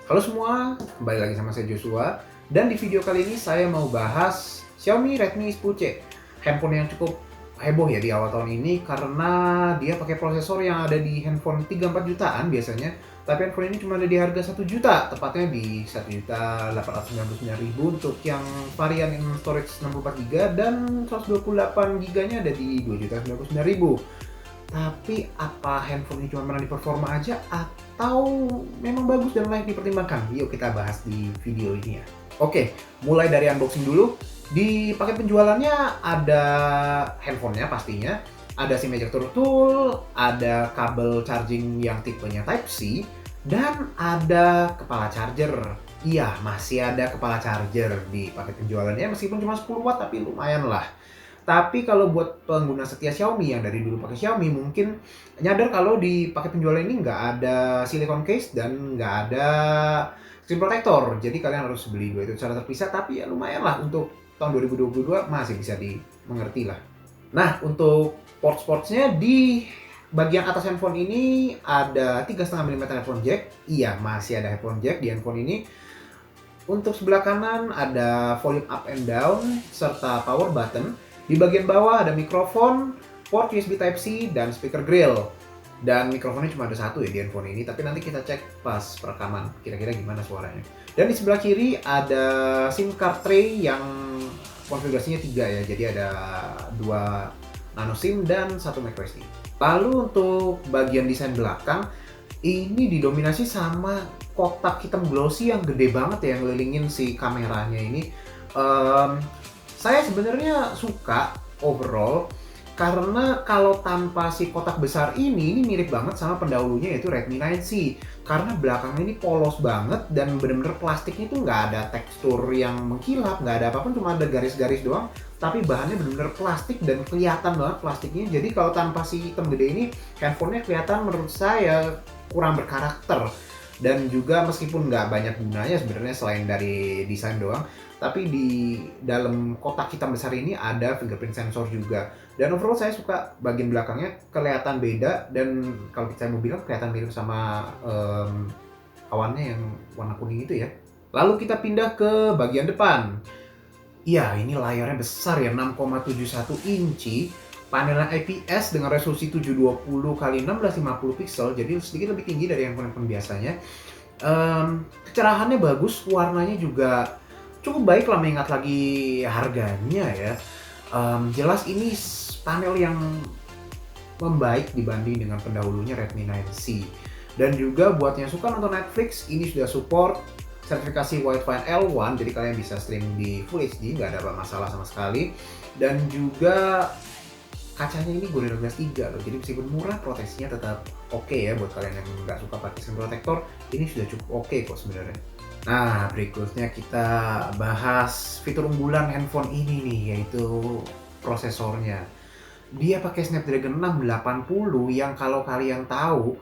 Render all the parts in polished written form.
Halo semua, kembali lagi sama saya Joshua. Dan di video kali ini saya mau bahas Xiaomi Redmi 10C. Handphone yang cukup heboh ya di awal tahun ini karena dia pakai prosesor yang ada di handphone 3-4 jutaan biasanya. Tapi handphone ini cuma ada di harga 1 juta, tepatnya di 1.899.000 untuk yang varian storage 64 GB dan 128 GB-nya ada di 2.099.000. Tapi apa handphone ini cuma pernah di performa aja atau memang bagus dan layak dipertimbangkan? Yuk kita bahas di video ini ya. Oke, mulai dari unboxing dulu. Di paket penjualannya ada handphonenya pastinya, ada SIM ejector tool, ada kabel charging yang tipenya Type-C, dan ada kepala charger. Iya, masih ada kepala charger di paket penjualannya meskipun cuma 10 watt tapi lumayan lah. Tapi kalau buat pengguna setia Xiaomi yang dari dulu pakai Xiaomi mungkin nyadar kalau di paket penjualan ini nggak ada silicone case dan nggak ada screen protector. Jadi kalian harus beli dua itu secara terpisah, tapi ya lumayan lah untuk tahun 2022 masih bisa dimengerti lah. Nah, untuk port-portsnya di bagian atas handphone ini ada 3,5 mm headphone jack. Iya, masih ada headphone jack di handphone ini. Untuk sebelah kanan ada volume up and down serta power button. Di bagian bawah ada mikrofon, port USB Type-C, dan speaker grill. Dan mikrofonnya cuma ada satu ya di handphone ini, tapi nanti kita cek pas perekaman kira-kira gimana suaranya. Dan di sebelah kiri ada SIM card tray yang konfigurasinya 3 ya, jadi ada 2 nano SIM dan 1 microSD. Lalu untuk bagian desain belakang, ini didominasi sama kotak hitam glossy yang gede banget ya, yang ngelilingin si kameranya ini. Saya sebenarnya suka overall karena kalau tanpa si kotak besar ini mirip banget sama pendahulunya yaitu Redmi 9C, karena belakangnya ini polos banget dan bener-bener plastiknya itu nggak ada tekstur yang mengkilap, nggak ada apapun, cuma ada garis-garis doang, tapi bahannya bener-bener plastik dan kelihatan banget plastiknya. Jadi kalau tanpa si hitam gede ini, handphonenya kelihatan menurut saya kurang berkarakter. Dan juga meskipun nggak banyak gunanya sebenarnya selain dari desain doang, tapi di dalam kotak hitam besar ini ada fingerprint sensor juga. Dan overall saya suka bagian belakangnya kelihatan beda, dan kalau saya mau bilang kelihatan mirip sama awannya yang warna kuning itu ya. Lalu kita pindah ke bagian depan. Iya, ini layarnya besar ya, 6,71 inci. Panelnya IPS dengan resolusi 720 x 1650 pixel, jadi sedikit lebih tinggi dari handphone biasanya. Kecerahannya bagus, warnanya juga cukup baik lah mengingat lagi harganya ya. Jelas ini panel yang membaik dibanding dengan pendahulunya Redmi 9C. Dan juga buat yang suka nonton Netflix, ini sudah support sertifikasi Wi-Fi L1, jadi kalian bisa streaming di Full HD, nggak ada masalah sama sekali. Dan juga kacanya ini Gorilla Glass 3 loh, jadi meskipun murah proteksinya tetap oke ya buat kalian yang nggak suka pakai screen protector, ini sudah cukup oke kok sebenarnya. Nah, berikutnya kita bahas fitur unggulan handphone ini nih, yaitu prosesornya. Dia pakai Snapdragon 680 yang kalau kalian tahu,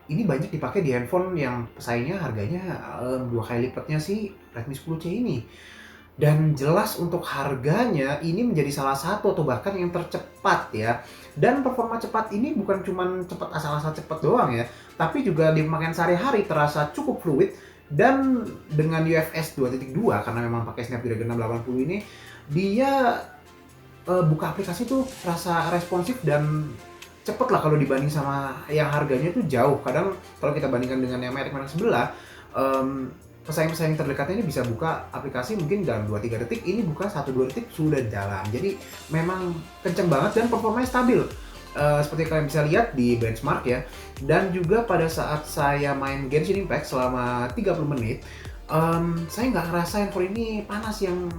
ini banyak dipakai di handphone yang pesaingnya harganya 2 kali lipatnya si Redmi 10C ini. Dan jelas untuk harganya ini menjadi salah satu atau bahkan yang tercepat ya. Dan performa cepat ini bukan cuma cepat asal-asal cepat doang ya, tapi juga di pemakaian sehari-hari terasa cukup fluid. Dan dengan UFS 2.2 karena memang pakai Snapdragon 680 ini, dia buka aplikasi tuh rasa responsif dan cepet lah kalau dibanding sama yang harganya tuh jauh. Kadang kalau kita bandingkan dengan yang merek-merek sebelah, pesaing-pesaing terdekatnya ini bisa buka aplikasi mungkin dalam 2-3 detik, ini buka 1-2 detik sudah jalan. Jadi memang kenceng banget dan performanya stabil. Seperti kalian bisa lihat di benchmark ya. Dan juga pada saat saya main Genshin Impact selama 30 menit, saya nggak ngerasa handphone ini panas yang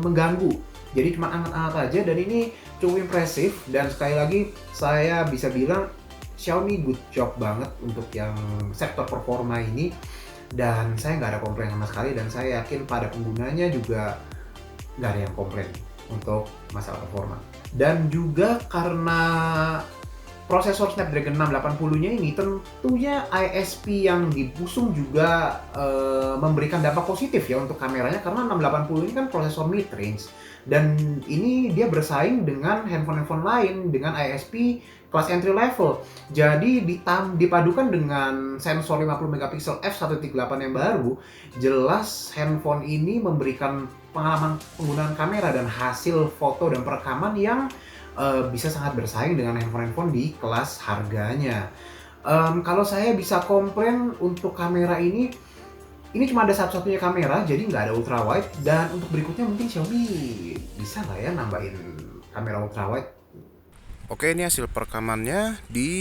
mengganggu. Jadi cuma anget-anget aja, dan ini cukup impresif. Dan sekali lagi saya bisa bilang Xiaomi good job banget untuk yang sektor performa ini. Dan saya nggak ada komplain sama sekali, dan saya yakin pada penggunanya juga nggak ada yang komplain untuk masalah performa. Dan juga karena prosesor Snapdragon 680-nya ini tentunya ISP yang dibusung juga memberikan dampak positif ya untuk kameranya, karena 680 ini kan prosesor mid range dan ini dia bersaing dengan handphone-handphone lain dengan ISP kelas entry level. Jadi dipadukan dengan sensor 50 megapiksel f1.8 yang baru, jelas handphone ini memberikan pengalaman penggunaan kamera dan hasil foto dan perekaman yang bisa sangat bersaing dengan handphone-handphone di kelas harganya. Kalau saya bisa komplain untuk kamera ini cuma ada satu-satunya kamera, jadi nggak ada ultra wide. Dan untuk berikutnya mungkin Xiaomi bisa nggak ya nambahin kamera ultra wide. Oke, ini hasil perekamannya di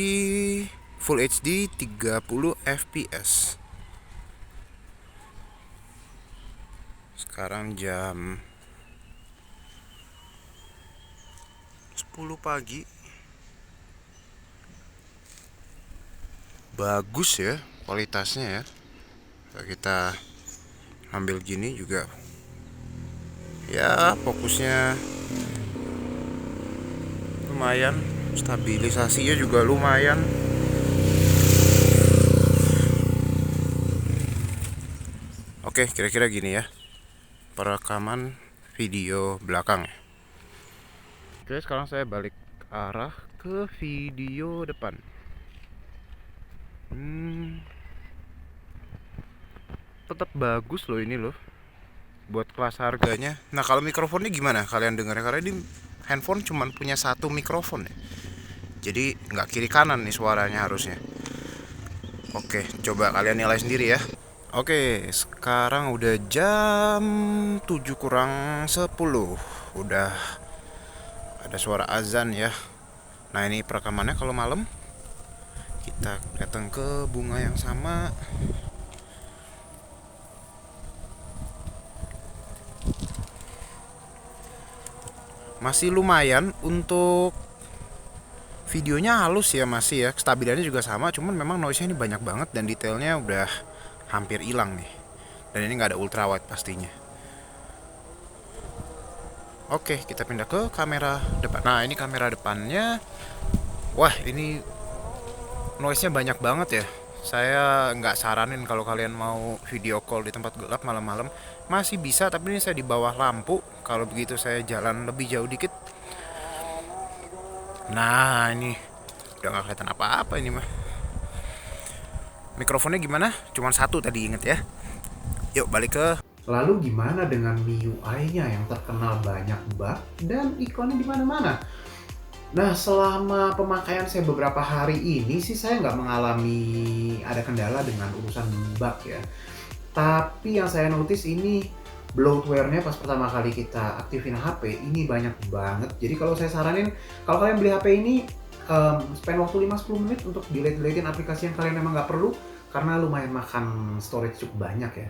Full HD 30 fps. Sekarang jam 10 pagi. Bagus ya kualitasnya ya. Kita ambil gini juga ya, fokusnya lumayan, stabilisasinya juga lumayan. Oke, kira-kira gini ya perekaman video belakang ya. Oke, sekarang saya balik arah ke video depan. Tetap bagus loh ini loh buat kelas harganya. Nah, kalau mikrofonnya gimana kalian dengar? Karena ini handphone cuman punya satu mikrofon ya, jadi nggak kiri kanan nih suaranya harusnya. Oke, coba kalian nilai sendiri ya. Oke, sekarang udah jam 7 kurang 10. Udah ada suara azan ya. Nah, ini perekamannya kalau malam. Kita datang ke bunga yang sama. Masih lumayan untuk videonya, halus ya, masih ya. Kestabilannya juga sama, cuman memang noise-nya ini banyak banget dan detailnya udah hampir hilang nih. Dan ini nggak ada ultra wide pastinya. Oke, kita pindah ke kamera depan. Nah, ini kamera depannya. Wah, ini noise-nya banyak banget ya. Saya nggak saranin kalau kalian mau video call di tempat gelap malam-malam. Masih bisa, tapi ini saya di bawah lampu. Kalau begitu saya jalan lebih jauh dikit. Nah, ini udah nggak kelihatan apa-apa ini mah. Mikrofonnya gimana? Cuman satu tadi, inget ya. Yuk balik ke. Lalu gimana dengan MIUI-nya yang terkenal banyak bug dan iklannya di mana-mana? Nah, selama pemakaian saya beberapa hari ini sih saya nggak mengalami ada kendala dengan urusan bug ya. Tapi yang saya notice ini bloatware-nya pas pertama kali kita aktifin HP ini banyak banget. Jadi kalau saya saranin, kalau kalian beli HP ini spend waktu 5-10 menit untuk delete-deletein aplikasi yang kalian memang nggak perlu, karena lumayan makan storage cukup banyak ya.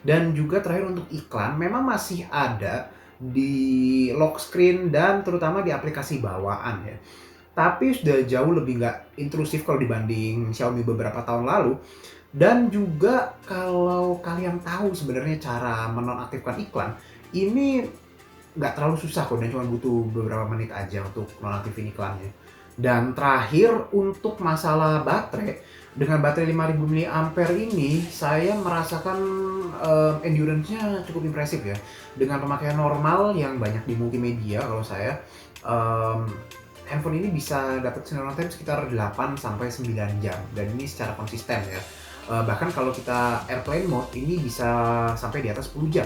Dan juga terakhir untuk iklan, memang masih ada di lock screen dan terutama di aplikasi bawaan ya. Tapi sudah jauh lebih nggak intrusif kalau dibanding Xiaomi beberapa tahun lalu. Dan juga kalau kalian tahu sebenarnya cara menonaktifkan iklan, ini nggak terlalu susah kok dan cuma butuh beberapa menit aja untuk nonaktifin iklannya. Dan terakhir untuk masalah baterai, dengan baterai 5000 mAh ini saya merasakan endurance-nya cukup impresif ya. Dengan pemakaian normal yang banyak di multimedia, kalau saya handphone ini bisa dapat sinar time sekitar 8 sampai 9 jam dan ini secara konsisten ya. Bahkan kalau kita airplane mode ini bisa sampai di atas 10 jam.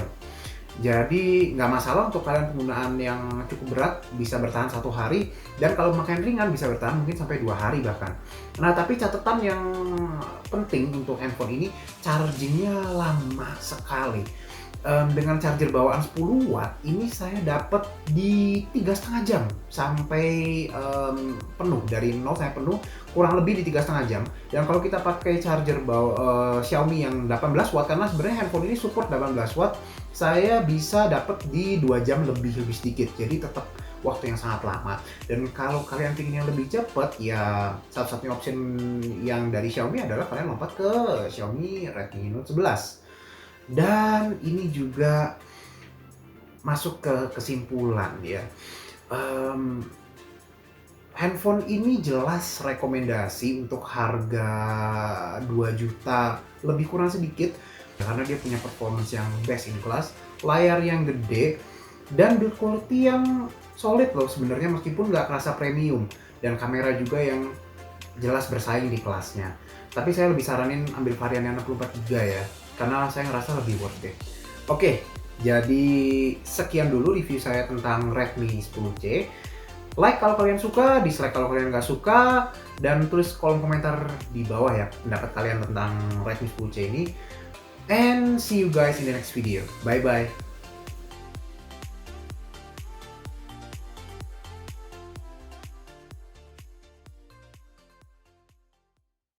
Jadi nggak masalah untuk kalian penggunaan yang cukup berat, bisa bertahan 1 hari, dan kalau makan ringan bisa bertahan mungkin sampai 2 hari bahkan. Nah, tapi catatan yang penting untuk handphone ini, chargingnya lama sekali. Dengan charger bawaan 10 watt ini saya dapat di 3,5 jam sampai penuh, dari 0 sampai penuh kurang lebih di 3,5 jam. Dan kalau kita pakai charger Xiaomi yang 18 watt, karena sebenarnya handphone ini support 18 watt, saya bisa dapat di 2 jam lebih sedikit. Jadi tetap waktu yang sangat lama. Dan kalau kalian ingin yang lebih cepat, ya satu-satunya option yang dari Xiaomi adalah kalian lompat ke Xiaomi Redmi Note 11. Dan ini juga masuk ke kesimpulan ya. handphone ini jelas rekomendasi untuk harga 2 juta lebih kurang sedikit karena dia punya performance yang best in class, layar yang gede, dan build quality yang solid loh sebenarnya meskipun nggak kerasa premium, dan kamera juga yang jelas bersaing di kelasnya. Tapi saya lebih saranin ambil varian yang 64GB ya, karena saya ngerasa lebih worth it. Oke, jadi sekian dulu review saya tentang Redmi 10C. Like kalau kalian suka, dislike kalau kalian nggak suka, dan tulis kolom komentar di bawah ya pendapat kalian tentang Redmi 10C ini. And see you guys in the next video. Bye bye.